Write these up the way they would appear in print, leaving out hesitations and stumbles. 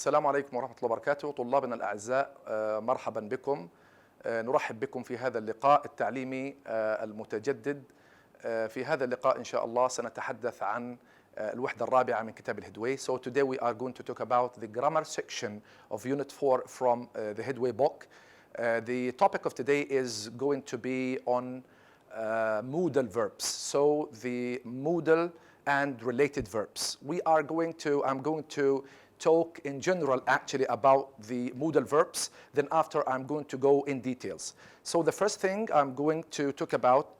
السلام عليكم ورحمة الله وبركاته. طلابنا الأعزاء، مرحبا بكم. نرحب بكم في هذا اللقاء التعليمي المتجدد. في هذا اللقاء إن شاء الله سنتحدث عن الوحدة الرابعة من كتاب الهيدواي. So today we are going to talk about the grammar section of Unit 4 from the Headway book. The topic of today is going to be on modal verbs. So the modal and related verbs. I'm going to talk in general actually about the modal verbs. Then after I'm going to go in details. So the first thing I'm going to talk about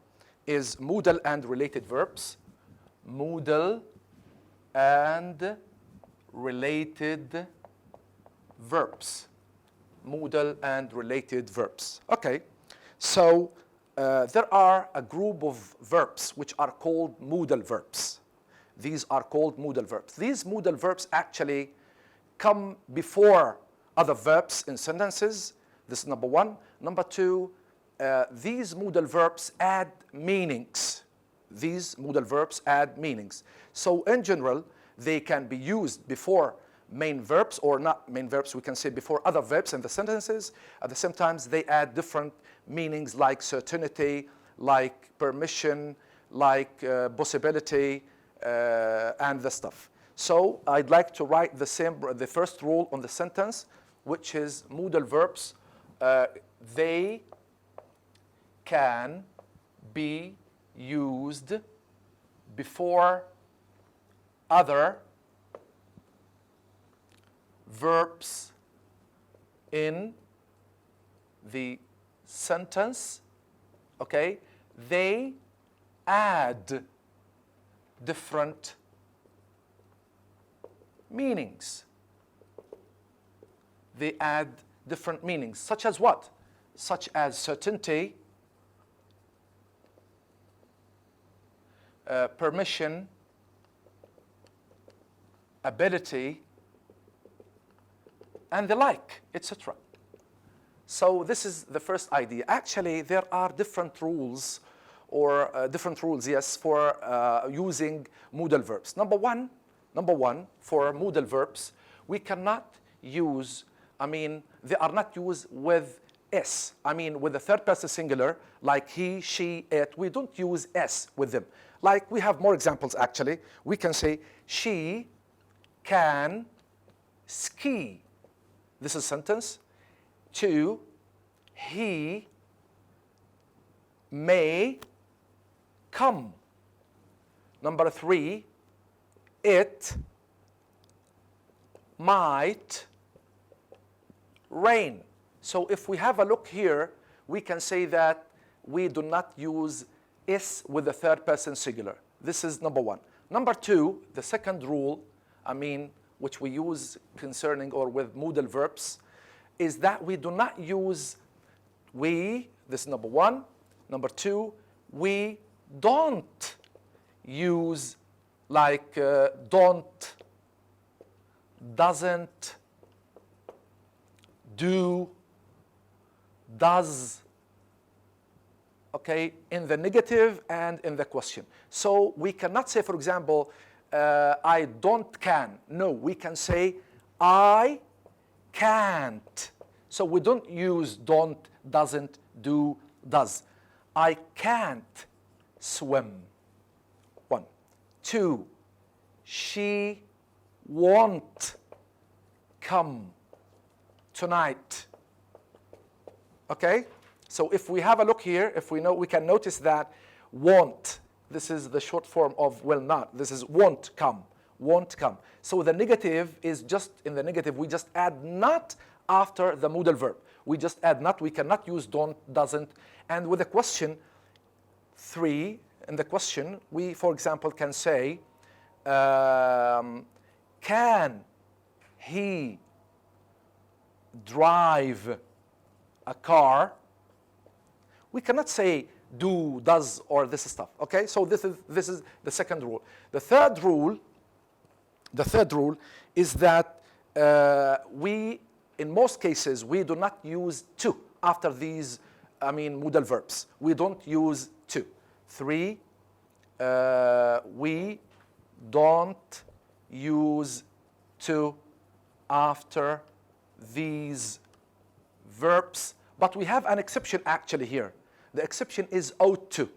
is modal and related verbs. Modal and related verbs. Modal and related verbs. Okay, so there are a group of verbs which are called modal verbs. These are called modal verbs. These modal verbs actually come before other verbs in sentences. This is number one. Number two, these modal verbs add meanings. These modal verbs add meanings. So in general, they can be used before main verbs, or not main verbs, we can say before other verbs in the sentences. At the same time, they add different meanings like certainty, like permission, like possibility, and the stuff. So I'd like to write the first rule on the sentence, which is modal verbs. They can be used before other verbs in the sentence. Okay, they add different meanings. They add different meanings, such as what? Such as certainty, permission, ability, and the like, etc. So this is the first idea. Actually, there are different rules, yes, for using modal verbs. Number one, for modal verbs, we cannot use, they are not used with S. With the third person singular, like he, she, it, we don't use S with them. Like we have more examples actually. We can say, she can ski. This is a sentence. Two, he may come. Number three, it might rain. So if we have a look here, we can say that we do not use S with the third person singular. This is number one. Number two, the second rule, which we use concerning or with modal verbs, is that we do not use we. This is number one. Number two, we don't use like don't, doesn't, do, does, okay, in the negative and in the question. So we cannot say, for example, I don't can. No, we can say I can't. So we don't use don't, doesn't, do, does. I can't swim. One. Two, she won't come tonight. Okay? So if we have a look here, we can notice that won't, this is the short form of will not. This is won't come, won't come. So the negative is just, in the negative, we just add not after the modal verb. We just add not. We cannot use don't, doesn't. And with the question, three, in the question, we, for example, can say, can he drive a car? We cannot say do, does, or this stuff. Okay, so this is the second rule. The third rule is that we, in most cases, we do not use to after these, modal verbs. We don't use to. Three, we don't use to after these verbs. But we have an exception actually here. The exception is ought to,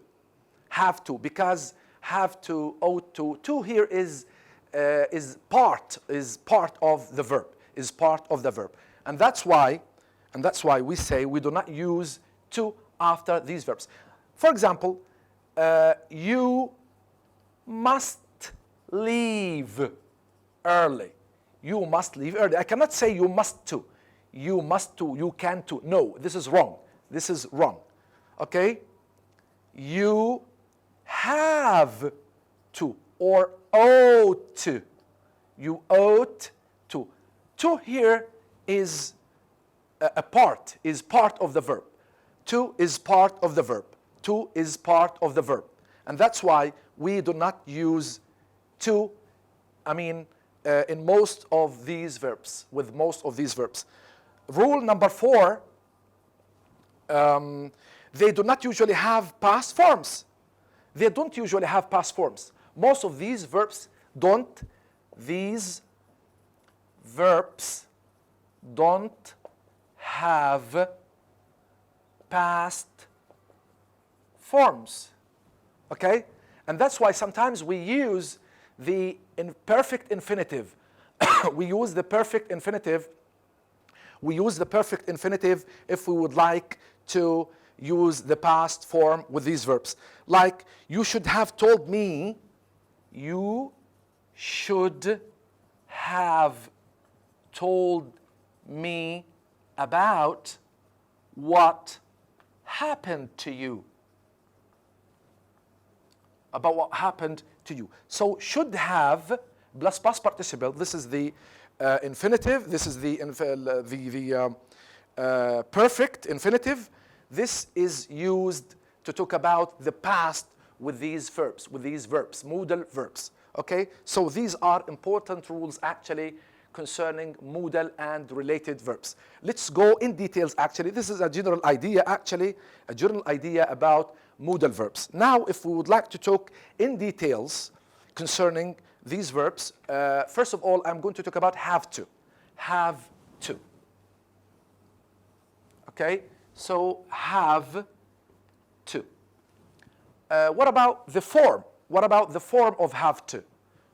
have to, because have to, ought to here is part of the verb, is part of the verb. And that's why we say we do not use to after these verbs. For example, you must leave early. You must leave early. I cannot say you must to. You must to, you can to. No, this is wrong. This is wrong. Okay? You have to or ought to. You ought to. To here is a part, is part of the verb. To is part of the verb. To is part of the verb. And that's why we do not use to, in most of these verbs, with most of these verbs. Rule number 4, they do not usually have past forms. They don't usually have past forms. Most of these verbs don't. These verbs don't have past forms. Okay? And that's why sometimes we use the perfect infinitive. We use the perfect infinitive. We use the perfect infinitive if we would like to use the past form with these verbs. Like, you should have told me. You should have told me about what happened to you. About what happened to you. So should have plus past participle. This is the infinitive. This is the perfect infinitive. This is used to talk about the past with these verbs, modal verbs. Okay? So these are important rules actually concerning modal and related verbs. Let's go in details actually. This is a general idea actually, a general idea about modal verbs. Now, if we would like to talk in details concerning these verbs, first of all, I'm going to talk about have to. Have to. Okay? So have to. What about the form? What about the form of have to?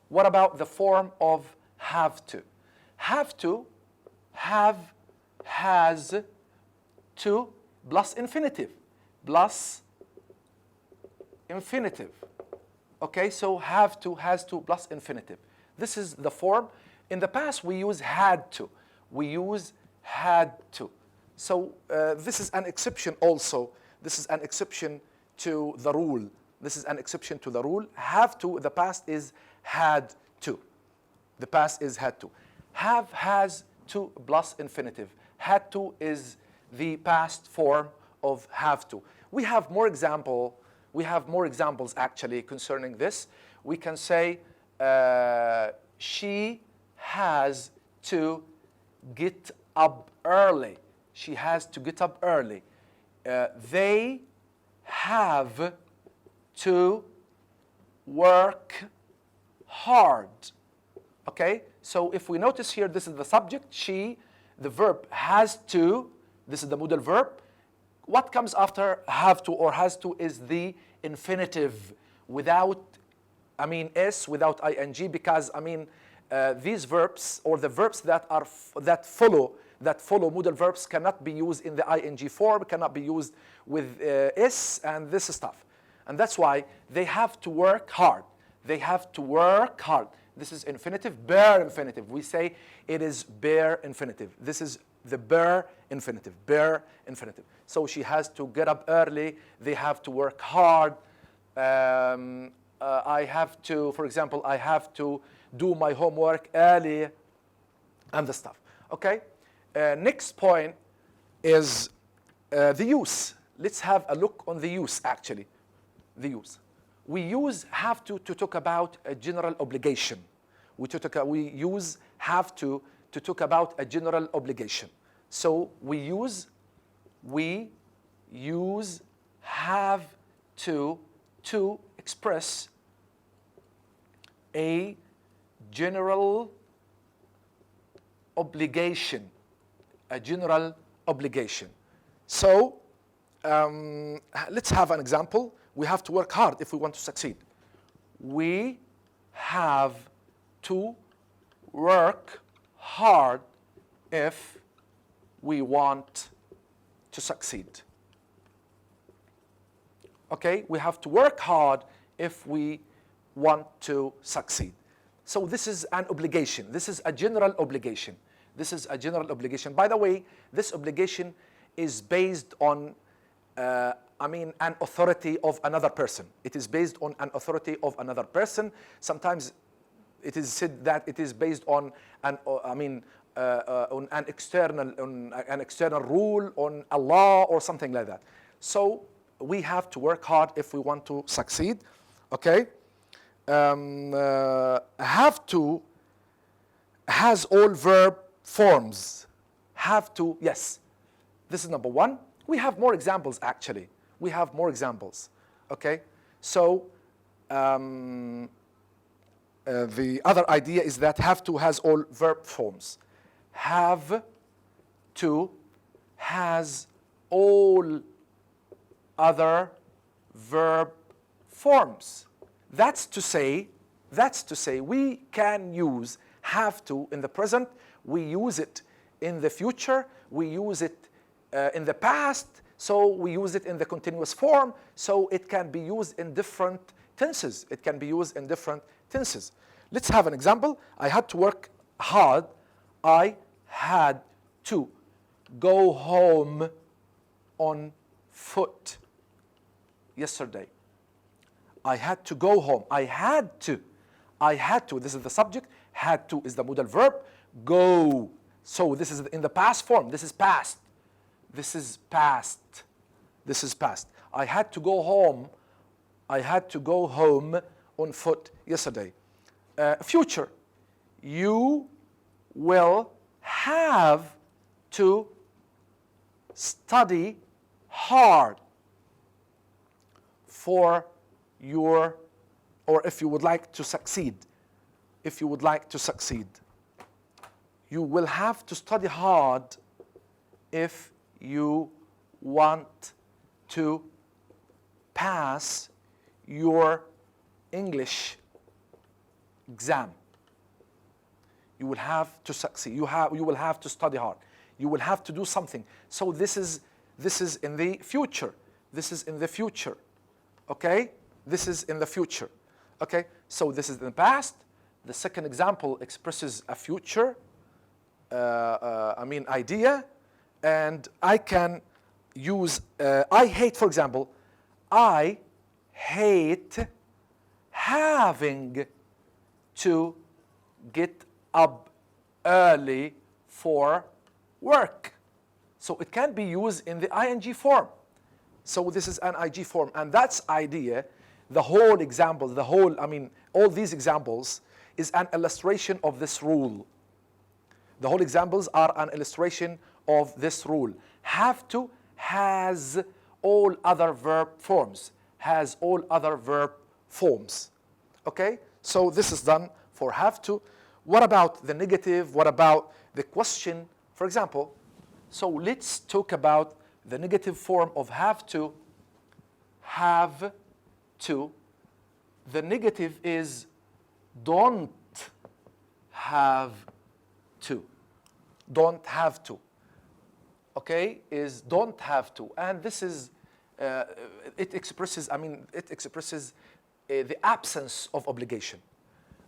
What about the form of have to? Have to, have, has, to, plus infinitive. Plus infinitive. Okay, so have to, has to, plus infinitive. This is the form. In the past, we use had to. We use had to. So this is an exception also. This is an exception to the rule. This is an exception to the rule. Have to, the past is had to. The past is had to. Have, has to, plus infinitive. Had to is the past form of have to. We have more examples actually concerning this. We can say she has to get up early. She has to get up early. They have to work hard. Okay? So if we notice here, this is the subject, she, the verb has to, this is the modal verb. What comes after have to or has to is the infinitive without, s, without ing, because these verbs or the verbs that follow modal verbs cannot be used in the ing form, cannot be used with s and this stuff. And that's why they have to work hard. They have to work hard. This is infinitive, bare infinitive. We say it is bare infinitive. This is the bare infinitive, bare infinitive. So she has to get up early. They have to work hard. I have to, for example, I have to do my homework early and the stuff. Okay? Next point is the use. Let's have a look on the use actually. The use. We use have to talk about a general obligation. We use have to talk about a general obligation. So we use have to express a general obligation, a general obligation. So let's have an example. We have to work hard if we want to succeed. We have to work hard if we want to succeed. Okay, we have to work hard if we want to succeed. So this is an obligation. This is a general obligation. This is a general obligation. By the way, this obligation is based on, an authority of another person. It is based on an authority of another person. Sometimes it is said that it is based on an external rule, on a law or something like that. So we have to work hard if we want to succeed. Okay. Have to has all verb forms. Have to, yes. This is number one. We have more examples actually. We have more examples. Okay. So the other idea is that have to has all verb forms. Have to has all other verb forms. That's to say we can use have to in the present, we use it in the future, we use it in the past, so we use it in the continuous form, so it can be used in different tenses. It can be used in different tenses. Let's have an example. I had to work hard. I had to go home on foot yesterday. I had to go home. I had to. This is the subject. Had to is the modal verb. Go. So this is in the past form. This is past. This is past. This is past. I had to go home. I had to go home on foot yesterday. Future. You will have to study hard for your, or if you would like to succeed. If you would like to succeed. You will have to study hard if you want to pass your English exam. You will have to succeed. You will have to study hard. You will have to do something. So this is in the future. This is in the future. Okay? This is in the future. Okay? So this is in the past. The second example expresses a future idea, and I can use I hate, for example, I hate having to get up early for work. So it can be used in the ing form. So this is an ing form, and that's idea. The whole example, all these examples is an illustration of this rule. The whole examples are an illustration of this rule. Have to has all other verb forms. Has all other verb forms. Okay? So this is done for have to. What about the negative? What about the question? For example, so let's talk about the negative form of have to. Have to. The negative is don't have to. Don't have to. Okay, is don't have to, and this is it expresses the absence of obligation.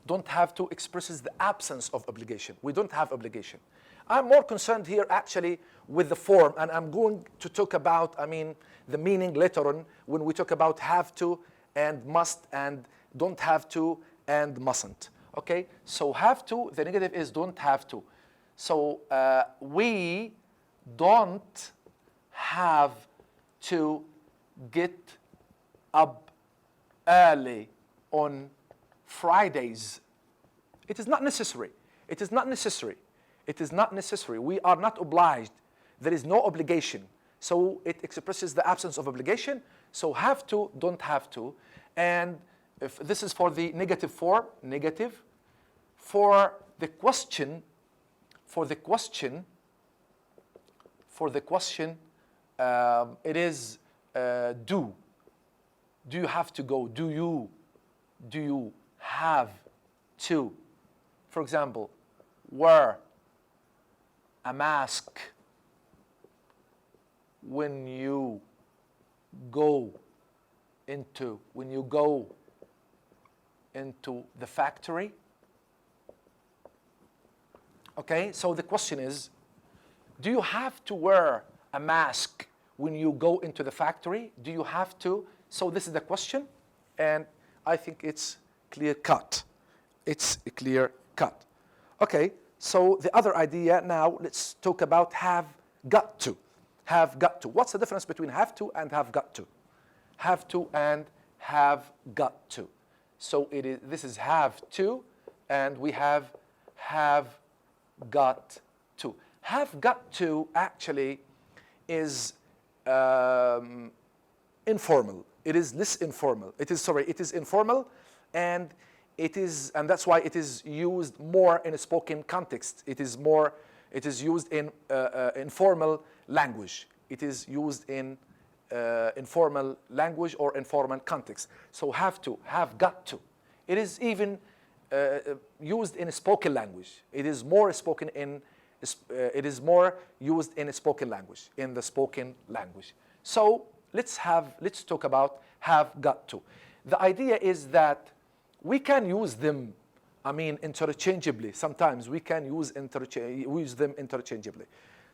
Don't have to expresses the absence of obligation. We don't have obligation. I'm more concerned here actually with the form, and I'm going to talk about the meaning later on when we talk about have to and must and don't have to and mustn't. Okay, so have to, the negative is don't have to. So we don't have to get up early on Fridays. It is not necessary. It is not necessary. It is not necessary. We are not obliged. There is no obligation. So it expresses the absence of obligation. So have to, don't have to. And if this is for the negative form, negative. For the question for the question, it is do. Do you have to go? Do you have to? For example, wear a mask when you go into the factory. Okay, so the question is, do you have to wear a mask when you go into the factory? Do you have to? So this is the question, and I think it's clear cut. It's a clear cut. Okay, so the other idea now, let's talk about have got to. Have got to. What's the difference between have to and have got to? Have to and have got to. So this is have to, and we have got to. Have got to actually is informal. It is less informal. It is informal, and that's why it is used more in a spoken context. It is used in informal language. It is used in informal language or informal context. So have to, have got to. It is even used in a spoken language. It is more used in a spoken language, in the spoken language. So let's talk about have got to. The idea is that we can use them, interchangeably. Sometimes we can use them interchangeably.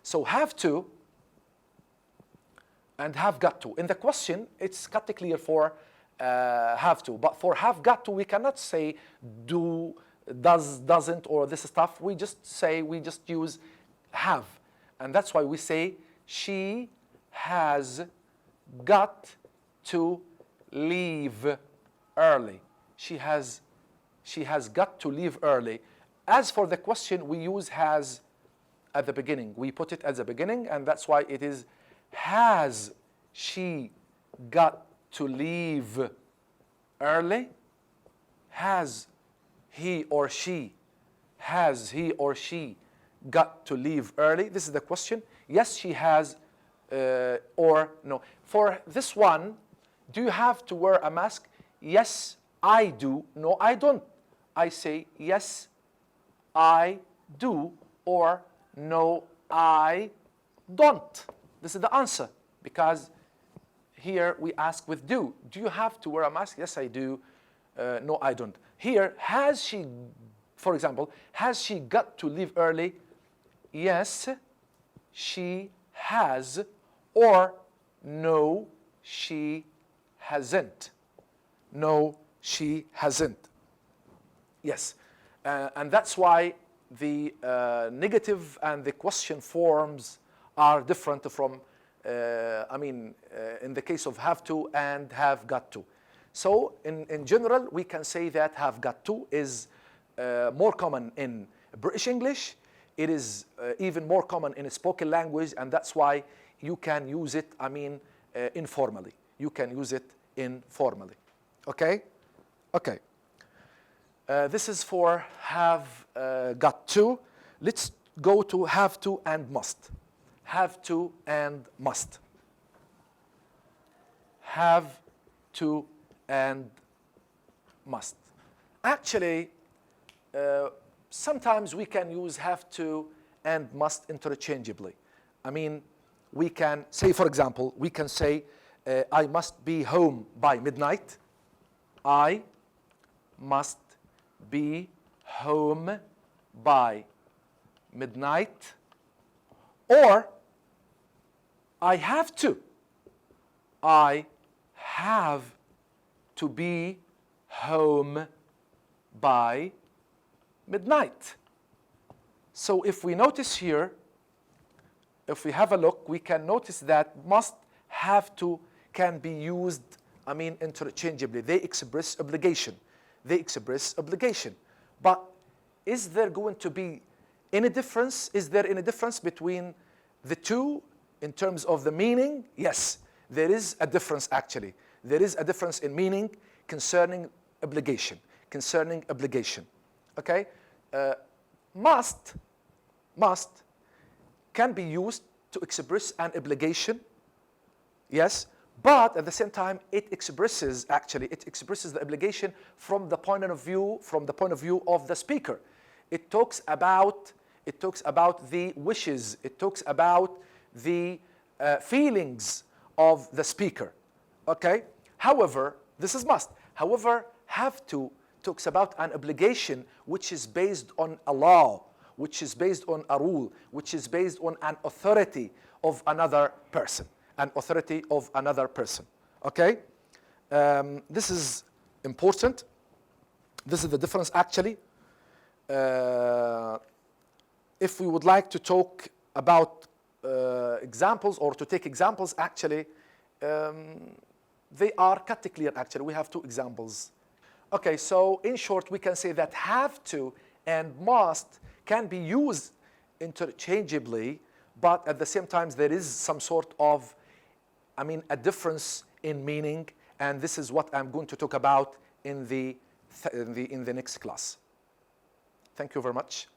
So have to and have got to. In the question, it's cut clear for have to. But for have got to, we cannot say do, does, doesn't, or this stuff. We just use have. And that's why we say she has got to leave early. She has got to leave early. As for the question, we use has at the beginning. We put it at the beginning, and that's why it is has she got to leave early? Has he or she got to leave early? This is the question. Yes, she has, or no. For this one, do you have to wear a mask? Yes, I do. No, I don't. I say yes, I do, or no, I don't. This is the answer, because here we ask with do. Do you have to wear a mask? Yes, I do. No, I don't. Here, has she, for example, has she got to leave early? Yes, she has, or no, she hasn't. No, she hasn't. Yes, and that's why the negative and the question forms are different from, in the case of have to and have got to. So in general, we can say that have got to is more common in British English. It is even more common in a spoken language, and that's why you can use it, informally. You can use it informally. Okay? Okay. This is for have got to. Let's go to have to and must. Have to and must. Have to and must. Actually, sometimes we can use have to and must interchangeably. We can say, for example, we can say, I must be home by midnight. I must be home by midnight. Or, I have to. I have to be home by midnight. So if we notice here, if we have a look, we can notice that must, have to can be used, interchangeably. They express obligation. They express obligation. But is there going to be any difference? Is there any difference between the two in terms of the meaning? Yes, there is a difference actually. There is a difference in meaning concerning obligation. Concerning obligation. Okay? Must must can be used to express an obligation, yes, but at the same time it expresses the obligation from the point of view of the speaker. It talks about the wishes, it talks about the feelings of the speaker. Okay? However, this is must. However, have to talks about an obligation which is based on a law, which is based on a rule, which is based on an authority of another person. An authority of another person. Okay? This is important. This is the difference actually. If we would like to talk about examples or to take examples, actually, they are cut clear actually. We have two examples. Okay, so in short, we can say that have to and must can be used interchangeably, but at the same time there is some sort of, a difference in meaning, and this is what I'm going to talk about in the next class. Thank you very much.